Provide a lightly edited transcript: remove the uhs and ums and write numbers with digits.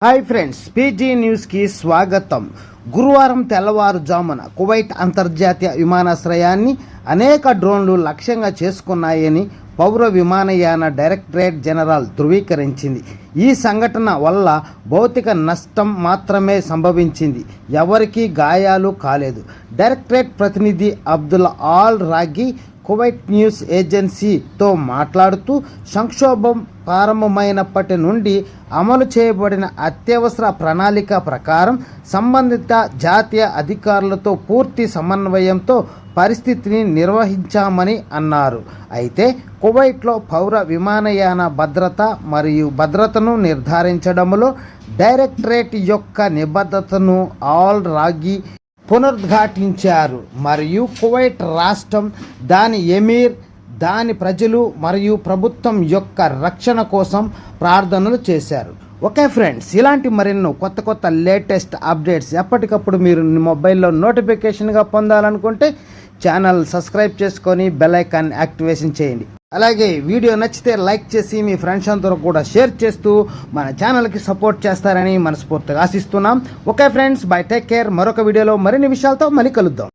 Hi friends, PG న్యూస్కి స్వాగతం. గురువారం తెల్లవారుజామున కువైట్ అంతర్జాతీయ విమానాశ్రయాన్ని అనేక డ్రోన్లు లక్ష్యంగా చేసుకున్నాయని పౌర విమానయాన డైరెక్టరేట్ జనరల్ ధృవీకరించింది. ఈ సంఘటన వల్ల భౌతిక నష్టం మాత్రమే సంభవించింది, ఎవరికీ గాయాలు కాలేదు. డైరెక్టరేట్ ప్రతినిధి అబ్దుల్ ఆల్ రాగి కువైట్ న్యూస్ ఏజెన్సీతో మాట్లాడుతూ, సంక్షోభం ప్రారంభమైనప్పటి నుండి అమలు చేయబడిన అత్యవసర ప్రణాళిక ప్రకారం సంబంధిత జాతీయ అధికారులతో పూర్తి సమన్వయంతో పరిస్థితిని నిర్వహించామని అన్నారు. అయితే కువైట్లో పౌర విమానయాన భద్రతను నిర్ధారించడంలో డైరెక్టరేట్ యొక్క నిబద్ధతను ఆల్ రాగి పునరుద్ఘాటించారు మరియు కువైట్ రాష్ట్రం, దాని ఎమీర్, దాని ప్రజలు మరియు ప్రభుత్వం యొక్క రక్షణ కోసం ప్రార్థనలు చేశారు. ఓకే ఫ్రెండ్స్, ఇలాంటి మరెన్నో కొత్త లేటెస్ట్ అప్డేట్స్ ఎప్పటికప్పుడు మీరు మొబైల్లో నోటిఫికేషన్గా పొందాలనుకుంటే ఛానల్ సబ్స్క్రైబ్ చేసుకొని బెల్ ఐకాన్ యాక్టివేషన్ చేయండి. అలాగే వీడియో నచ్చితే లైక్ చేసి మీ ఫ్రెండ్స్ అందరూ కూడా షేర్ చేస్తూ మన ఛానల్కి సపోర్ట్ చేస్తారని మనస్ఫూర్తిగా ఆశిస్తున్నాం. Okay friends, by, take care. మరొక వీడియోలో మరిన్ని విషయాలతో మళ్ళీ కలుద్దాం.